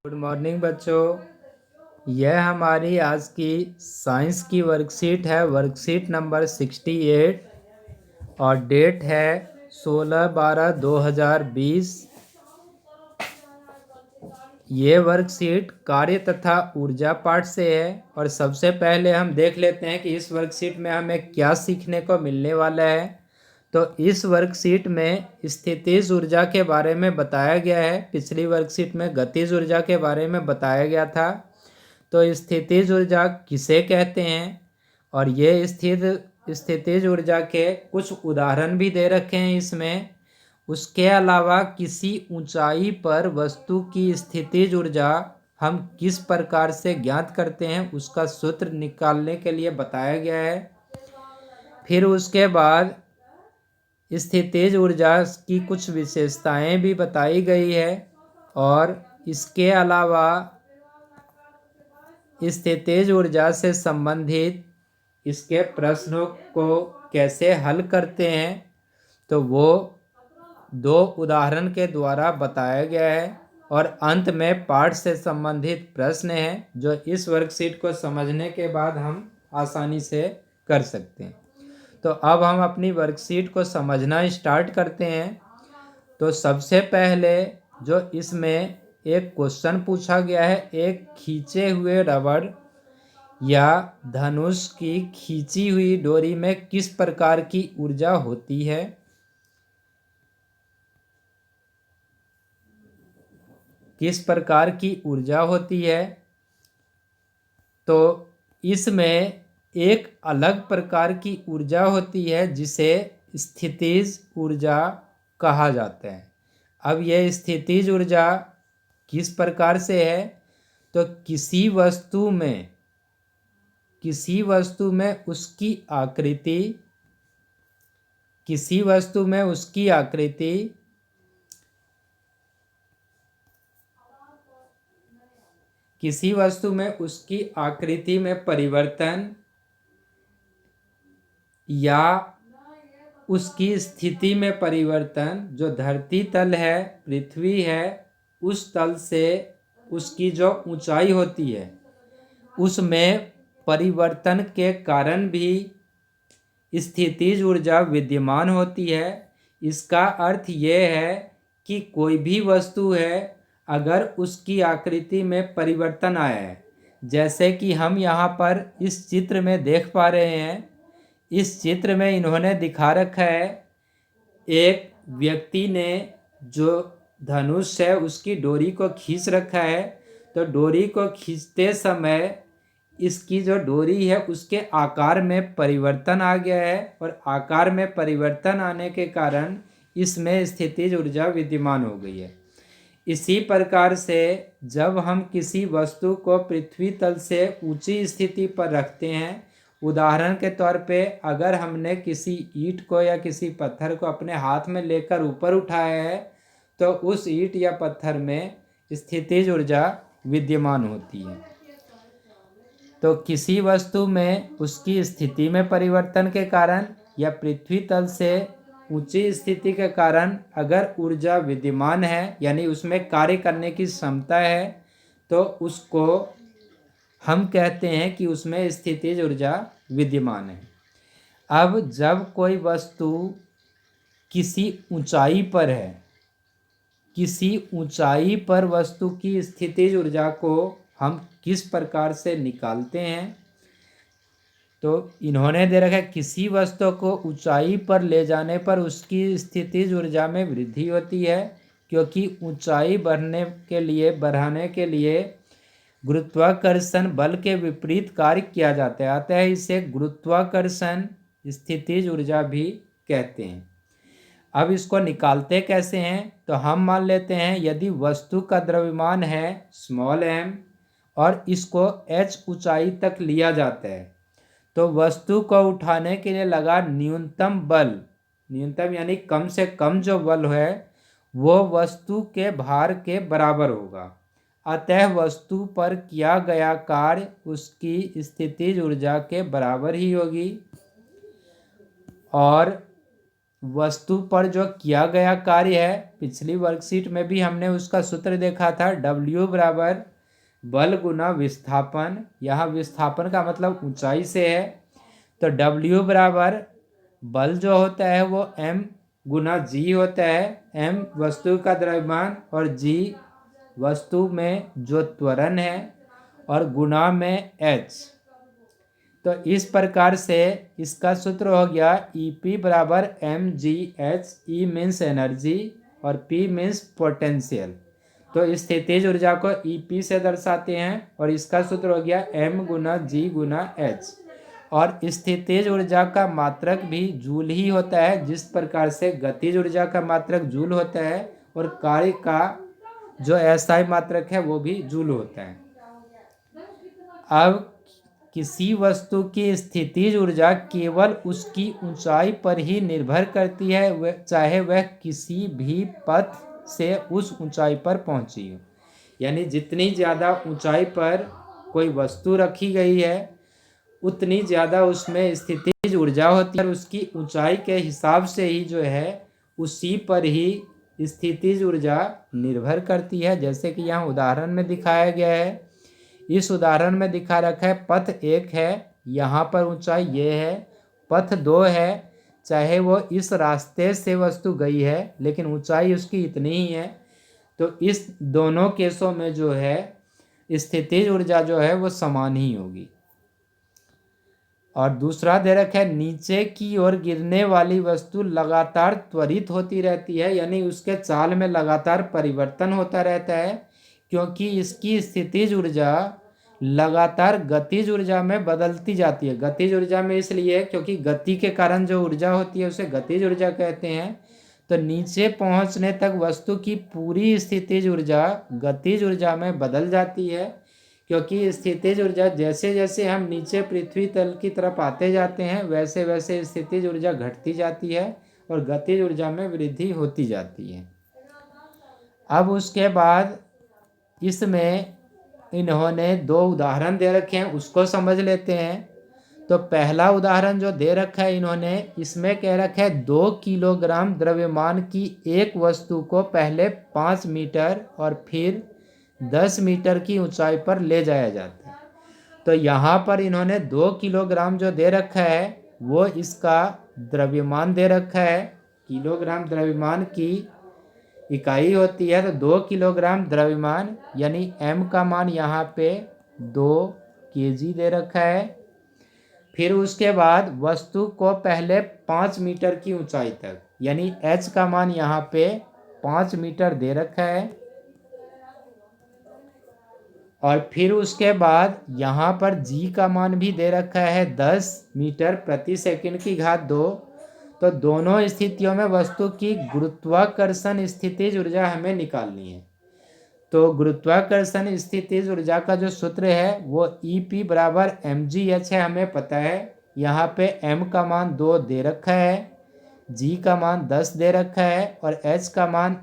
Good morning बच्चों। यह हमारी आज की साइंस की वर्कशीट है, वर्कशीट नंबर 68 और डेट है 16/12/2020। ये वर्कशीट कार्य तथा ऊर्जा पाठ से है और सबसे पहले हम देख लेते हैं कि इस वर्कशीट में हमें क्या सीखने को मिलने वाला है। तो इस वर्कशीट में स्थितिज ऊर्जा के बारे में बताया गया है। पिछली वर्कशीट में गतिज ऊर्जा के बारे में बताया गया था। तो स्थितिज ऊर्जा किसे कहते हैं और ये स्थितिज ऊर्जा के कुछ उदाहरण भी दे रखे हैं इसमें। उसके अलावा किसी ऊंचाई पर वस्तु की स्थितिज ऊर्जा हम किस प्रकार से ज्ञात करते हैं उसका सूत्र निकालने के लिए बताया गया है। फिर उसके बाद स्थितिज ऊर्जा की कुछ विशेषताएं भी बताई गई है और इसके अलावा स्थितिज ऊर्जा से संबंधित इसके प्रश्नों को कैसे हल करते हैं तो वो 2 उदाहरण के द्वारा बताया गया है और अंत में पाठ से संबंधित प्रश्न हैं जो इस वर्कशीट को समझने के बाद हम आसानी से कर सकते हैं। तो अब हम अपनी वर्कशीट को समझना स्टार्ट करते हैं। तो सबसे पहले जो इसमें एक क्वेश्चन पूछा गया है, एक खींचे हुए रबड़ या धनुष की खींची हुई डोरी में किस प्रकार की ऊर्जा होती है। किस प्रकार की ऊर्जा होती है तो इसमें एक अलग प्रकार की ऊर्जा होती है जिसे स्थितिज ऊर्जा कहा जाता है। अब यह स्थितिज ऊर्जा किस प्रकार से है तो किसी वस्तु में उसकी आकृति में परिवर्तन या उसकी स्थिति में परिवर्तन, जो धरती तल है, पृथ्वी है, उस तल से उसकी जो ऊंचाई होती है उसमें परिवर्तन के कारण भी स्थितिज ऊर्जा विद्यमान होती है। इसका अर्थ ये है कि कोई भी वस्तु है, अगर उसकी आकृति में परिवर्तन आया है, जैसे कि हम यहाँ पर इस चित्र में देख पा रहे हैं। इस चित्र में इन्होंने दिखा रखा है एक व्यक्ति ने जो धनुष है उसकी डोरी को खींच रखा है। तो डोरी को खींचते समय इसकी जो डोरी है उसके आकार में परिवर्तन आ गया है और आकार में परिवर्तन आने के कारण इसमें स्थितिज ऊर्जा विद्यमान हो गई है। इसी प्रकार से जब हम किसी वस्तु को पृथ्वी तल से ऊंची स्थिति पर रखते हैं, उदाहरण के तौर पे अगर हमने किसी ईंट को या किसी पत्थर को अपने हाथ में लेकर ऊपर उठाया है तो उस ईंट या पत्थर में स्थितिज ऊर्जा विद्यमान होती है। तो किसी वस्तु में उसकी स्थिति में परिवर्तन के कारण या पृथ्वी तल से ऊंची स्थिति के कारण अगर ऊर्जा विद्यमान है यानी उसमें कार्य करने की क्षमता है तो उसको हम कहते हैं कि उसमें स्थितिज ऊर्जा विद्यमान है। अब जब कोई वस्तु किसी ऊंचाई पर है, किसी ऊंचाई पर वस्तु की स्थितिज ऊर्जा को हम किस प्रकार से निकालते हैं तो इन्होंने दे रखा है किसी वस्तु को ऊंचाई पर ले जाने पर उसकी स्थितिज ऊर्जा में वृद्धि होती है, क्योंकि ऊंचाई बढ़ाने के लिए गुरुत्वाकर्षण बल के विपरीत कार्य किया जाता है, अतः इसे गुरुत्वाकर्षण स्थितिज ऊर्जा भी कहते हैं। अब इसको निकालते कैसे हैं तो हम मान लेते हैं यदि वस्तु का द्रव्यमान है m और इसको h ऊंचाई तक लिया जाता है तो वस्तु को उठाने के लिए लगा न्यूनतम बल, न्यूनतम यानी कम से कम जो बल है वो वस्तु के भार के बराबर होगा, अतः वस्तु पर किया गया कार्य उसकी स्थितिज ऊर्जा के बराबर ही होगी। और वस्तु पर जो किया गया कार्य है, पिछली वर्कशीट में भी हमने उसका सूत्र देखा था, W बराबर बल गुना विस्थापन। यहाँ विस्थापन का मतलब ऊंचाई से है, तो W बराबर बल जो होता है वो m गुना g होता है। m वस्तु का द्रव्यमान और g वस्तु में जो त्वरण है और गुना में h। तो इस प्रकार से इसका सूत्र हो गया EP बराबर mgh। E मीन्स एनर्जी और P मीन्स पोटेंशियल। तो स्थितिज ऊर्जा को EP से दर्शाते हैं और इसका सूत्र हो गया m गुना g गुना h। और स्थितिज ऊर्जा का मात्रक भी जूल ही होता है, जिस प्रकार से गतिज ऊर्जा का मात्रक जूल होता है और कार्य का जो SI मात्रक है वो भी जूल होता है। अब किसी वस्तु की स्थितिज ऊर्जा केवल उसकी ऊंचाई पर ही निर्भर करती है, चाहे वह किसी भी पथ से उस ऊंचाई पर पहुंची हो। यानी जितनी ज़्यादा ऊंचाई पर कोई वस्तु रखी गई है उतनी ज़्यादा उसमें स्थितिज ऊर्जा होती है और उसकी ऊंचाई के हिसाब से ही जो है उसी पर ही स्थितिज ऊर्जा निर्भर करती है। जैसे कि यहाँ उदाहरण में दिखाया गया है, इस उदाहरण में दिखा रखा है पथ 1 है, यहाँ पर ऊंचाई ये है। पथ 2 है, चाहे वो इस रास्ते से वस्तु गई है लेकिन ऊंचाई उसकी इतनी ही है। तो इस दोनों केसों में जो है स्थितिज ऊर्जा जो है वो समान ही होगी। और दूसरा दे रखा है नीचे की ओर गिरने वाली वस्तु लगातार त्वरित होती रहती है, यानी उसके चाल में लगातार परिवर्तन होता रहता है, क्योंकि इसकी स्थितिज ऊर्जा लगातार गतिज ऊर्जा में बदलती जाती है। गतिज ऊर्जा में इसलिए क्योंकि गति के कारण जो ऊर्जा होती है उसे गतिज ऊर्जा कहते हैं। तो नीचे पहुंचने तक वस्तु की पूरी स्थितिज ऊर्जा गतिज ऊर्जा में बदल जाती है, क्योंकि स्थितिज ऊर्जा जैसे जैसे हम नीचे पृथ्वी तल की तरफ आते जाते हैं वैसे वैसे स्थितिज ऊर्जा घटती जाती है और गतिज ऊर्जा में वृद्धि होती जाती है। अब उसके बाद इसमें इन्होंने 2 उदाहरण दे रखे हैं, उसको समझ लेते हैं। तो पहला उदाहरण जो दे रखा है इन्होंने, इसमें कह रखा है 2 किलोग्राम द्रव्यमान की एक वस्तु को पहले 5 मीटर और फिर 10 मीटर की ऊंचाई पर ले जाया जाता है। तो यहाँ पर इन्होंने 2 किलोग्राम जो दे रखा है वो इसका द्रव्यमान दे रखा है। किलोग्राम द्रव्यमान की इकाई होती है, तो 2 किलोग्राम द्रव्यमान यानी m का मान यहाँ पे 2 kg दे रखा है। फिर उसके बाद वस्तु को पहले 5 मीटर की ऊंचाई तक यानी h का मान यहाँ पे 5 मीटर दे रखा है। और फिर उसके बाद यहाँ पर g का मान भी दे रखा है 10 मीटर प्रति सेकंड की घात 2। तो दोनों स्थितियों में वस्तु की गुरुत्वाकर्षण स्थितिज ऊर्जा हमें निकालनी है। तो गुरुत्वाकर्षण स्थितिज ऊर्जा का जो सूत्र है वो EP बराबर mgh है, हमें पता है। यहाँ पे m का मान 2 दे रखा है, g का मान 10 दे रखा है और h का मान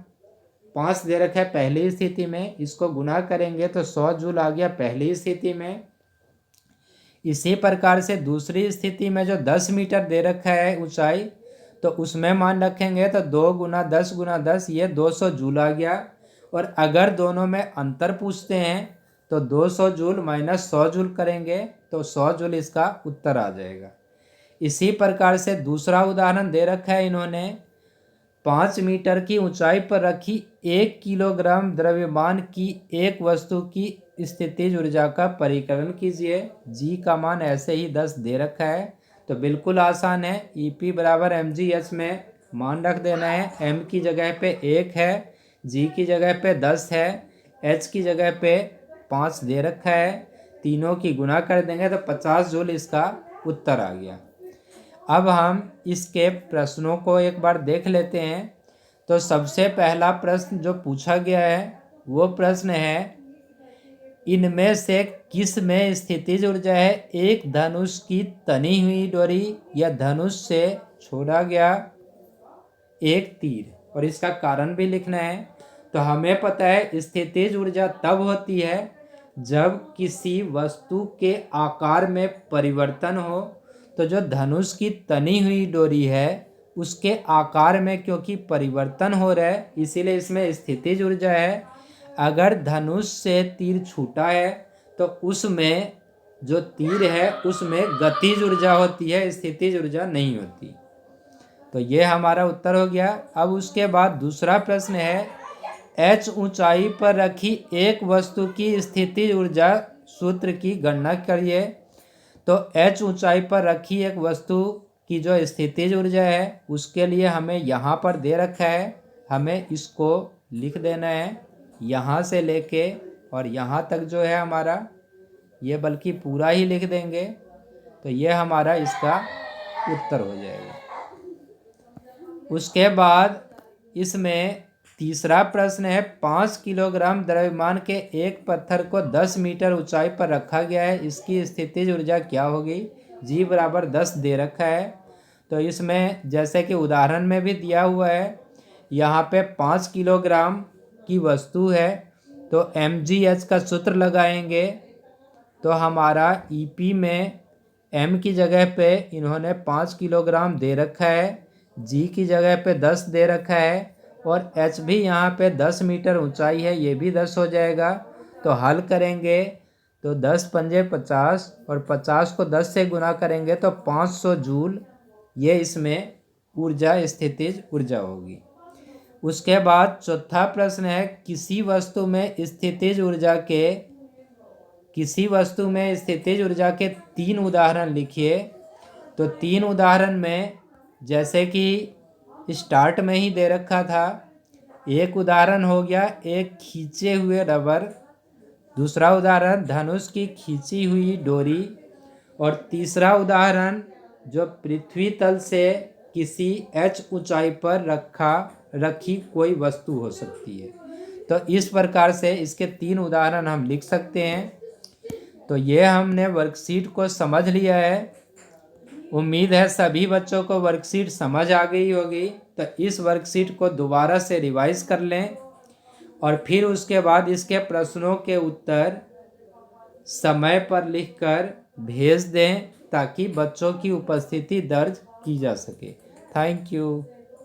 5 दे रखा है पहली स्थिति में। इसको गुना करेंगे तो 100 जूल आ गया पहली स्थिति में। इसी प्रकार से दूसरी स्थिति में जो 10 मीटर दे रखा है ऊंचाई, तो उसमें मान रखेंगे तो 2 गुना 10 गुना 10 ये 200 जूल आ गया। और अगर दोनों में अंतर पूछते हैं तो 200 जूल माइनस 100 जूल करेंगे तो 100 जूल इसका उत्तर आ जाएगा। इसी प्रकार से दूसरा उदाहरण दे रखा है इन्होंने, 5 मीटर की ऊंचाई पर रखी 1 किलोग्राम द्रव्यमान की एक वस्तु की स्थितिज ऊर्जा का परिकलन कीजिए। g का मान ऐसे ही 10 दे रखा है, तो बिल्कुल आसान है। EP बराबर mgh में मान रख देना है। m की जगह पे 1 है, g की जगह पे 10 है, h की जगह पे 5 दे रखा है। तीनों की गुना कर देंगे तो 50 जूल इसका उत्तर आ गया। अब हम इसके प्रश्नों को एक बार देख लेते हैं। तो सबसे पहला प्रश्न जो पूछा गया है वो प्रश्न है, इनमें से किस में स्थितिज ऊर्जा है? एक धनुष की तनी हुई डोरी या धनुष से छोड़ा गया एक तीर, और इसका कारण भी लिखना है। तो हमें पता है स्थितिज ऊर्जा तब होती है जब किसी वस्तु के आकार में परिवर्तन हो। तो जो धनुष की तनी हुई डोरी है उसके आकार में क्योंकि परिवर्तन हो रहा है इसीलिए इसमें स्थितिज ऊर्जा है। अगर धनुष से तीर छूटा है तो उसमें जो तीर है उसमें गतिज ऊर्जा होती है, स्थितिज ऊर्जा नहीं होती। तो ये हमारा उत्तर हो गया। अब उसके बाद दूसरा प्रश्न है, h ऊंचाई पर रखी एक वस्तु की स्थितिज ऊर्जा सूत्र की गणना करिए। तो h ऊंचाई पर रखी एक वस्तु की जो स्थितिज ऊर्जा है उसके लिए हमें यहाँ पर दे रखा है, हमें इसको लिख देना है यहाँ से लेके और यहाँ तक जो है हमारा, ये बल्कि पूरा ही लिख देंगे तो ये हमारा इसका उत्तर हो जाएगा। उसके बाद इसमें तीसरा प्रश्न है, 5 किलोग्राम द्रव्यमान के एक पत्थर को 10 मीटर ऊंचाई पर रखा गया है, इसकी स्थितिज ऊर्जा क्या होगी। जी बराबर 10 दे रखा है। तो इसमें जैसे कि उदाहरण में भी दिया हुआ है, यहाँ पे 5 किलोग्राम की वस्तु है तो mgh का सूत्र लगाएंगे तो हमारा EP में m की जगह पे इन्होंने 5 किलोग्राम दे रखा है, g की जगह पे 10 दे रखा है और h भी यहाँ पे 10 मीटर ऊंचाई है, ये भी 10 हो जाएगा। तो हल करेंगे तो 10 पंजे 50 और 50 को 10 से गुना करेंगे तो 500 जूल ये इसमें ऊर्जा स्थितिज ऊर्जा होगी। उसके बाद चौथा प्रश्न है, किसी वस्तु में स्थितिज ऊर्जा के 3 उदाहरण लिखिए। तो 3 उदाहरण में जैसे कि स्टार्ट में ही दे रखा था, एक उदाहरण हो गया एक खींचे हुए रबर, दूसरा उदाहरण धनुष की खींची हुई डोरी और तीसरा उदाहरण जो पृथ्वी तल से किसी h ऊंचाई पर रखी कोई वस्तु हो सकती है। तो इस प्रकार से इसके 3 उदाहरण हम लिख सकते हैं। तो ये हमने वर्कशीट को समझ लिया है। उम्मीद है सभी बच्चों को वर्कशीट समझ आ गई होगी। तो इस वर्कशीट को दोबारा से रिवाइज कर लें और फिर उसके बाद इसके प्रश्नों के उत्तर समय पर लिखकर भेज दें ताकि बच्चों की उपस्थिति दर्ज की जा सके। Thank you.